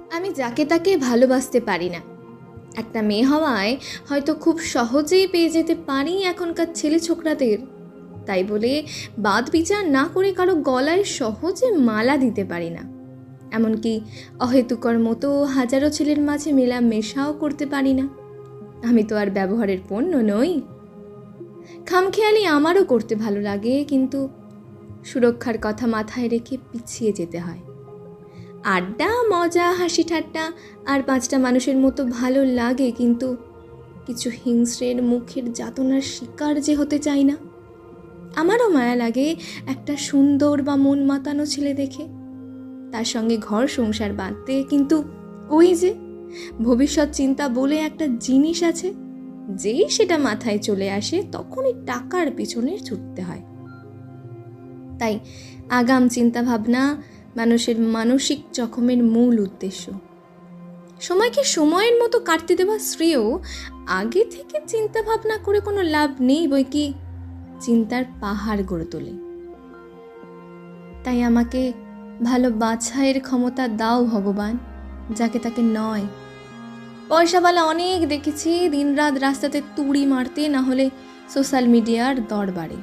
আমি যাকে তাকে ভালোবাসতে পারি না। একটা মেয়ে হওয়ায় হয়তো খুব সহজেই পেয়ে যেতে পারি এখনকার ছেলে ছোকরাদের। তাই বলে বাদ বিচার না করে কারো গলায় সহজে মালা দিতে পারি না। এমনকি অহেতুকর মতো হাজারো ছেলের মাঝে মেলামেশাও করতে পারি না। আমি তো আর ব্যবহারের পণ্য নই। খামখেয়ালি আমারও করতে ভালো লাগে, কিন্তু সুরক্ষার কথা মাথায় রেখে পিছিয়ে যেতে হয়। আড্ডা, মজা, হাসি ঠাট্টা আর পাঁচটা মানুষের মতো ভালো লাগে, কিন্তু কিছু হিংস্রের মুখের যাতনার শিকার যে হতে চাই না। আমারও মায়া লাগে একটা সুন্দর বা মন মাতানো ছেলে দেখে, তার সঙ্গে ঘর সংসার বাঁধতে, কিন্তু ওই যে ভবিষ্যৎ চিন্তা বলে একটা জিনিস আছে, যেই সেটা মাথায় চলে আসে তখনই টাকার পিছনে ছুটতে হয়। তাই আগাম চিন্তা ভাবনা মানুষের মানসিক জখমের মূল উদ্দেশ্য। সময়কে সময়ের মতো কাটতে দেওয়া শ্রেয়। আগে থেকে চিন্তা ভাবনা করে কোনো লাভ নেই, বই কি চিন্তার পাহাড় গড়ে তোলে। তাই আমাকে ভালো বাছাইয়ের ক্ষমতা দাও ভগবান, যাকে তাকে নয়। পয়সাওয়ালা অনেক দেখেছি দিনরাত রাস্তাতে তুড়ি মারতে, না হলে সোশ্যাল মিডিয়ার দরবারে।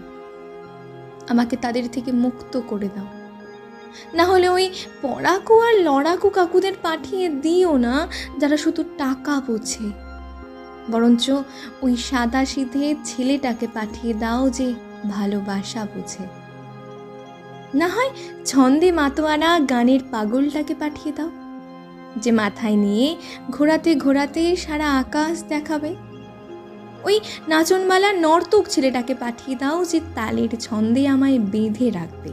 আমাকে তাদের থেকে মুক্ত করে দাও, না হলে ওই পড়াকু আর লড়াকু কাকুদের পাঠিয়ে দিও না, যারা শুধু টাকা বোঝে। বরঞ্চ ওই সাদা সিধে ছেলেটাকে পাঠিয়ে দাও যে ভালোবাসা বোঝে। না হয় ছন্দে মাতোয়ারা গানের পাগলটাকে পাঠিয়ে দাও, যে মাথায় নিয়ে ঘোরাতে ঘোরাতে সারা আকাশ দেখাবে। ওই নাচনমালা নর্তক ছেলেটাকে পাঠিয়ে দাও, যে তালের ছন্দে আমায় বেঁধে রাখবে,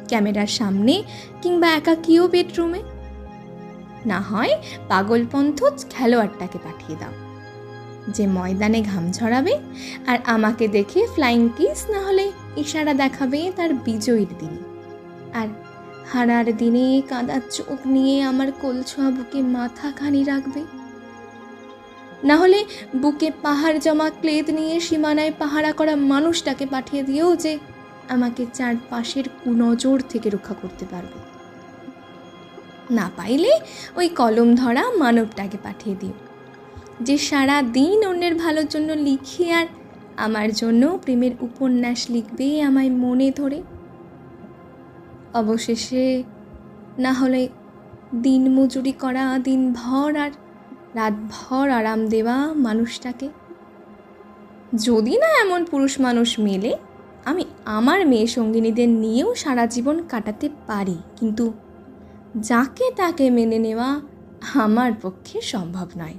ক্যামেরার সামনে কিংবা একাকীয় বেডরুমে। না হয় পাগলপন্থ খেলোয়াড়টাকে পাঠিয়ে দাও, যে ময়দানে ঘাম ঝরাবে আর আমাকে দেখে ফ্লাইং কিস না হলে ইশারা দেখাবে তার বিজয়ীর দিনে। আর হারার দিনে কাঁদা চোখ নিয়ে আমার কোলছোঁয়া বুকে মাথা খানি রাখবে। না হলে বুকে পাহাড় জমা ক্লেদ নিয়ে সীমানায় পাহারা করা মানুষটাকে পাঠিয়ে দিও, যে আমাকে চারপাশের কুনজর থেকে রক্ষা করতে পারবে। না পাইলে ওই কলম ধরা মানবটাকে পাঠিয়ে দিও, যে সারা দিন অন্যের ভালোর জন্য লিখে আর আমার জন্য প্রেমের উপন্যাস লিখবে আমায় মনে ধরে। অবশেষে না হলে দিন মজুরি করা, দিনভর আর রাতভর আরাম দেওয়া মানুষটাকে। যদি না এমন পুরুষ মানুষ মেলে, আমি আমার মেয়ে সঙ্গিনীদের নিয়েও সারা জীবন কাটাতে পারি, কিন্তু যাকে তাকে মেনে নেওয়া আমার পক্ষে সম্ভব নয়।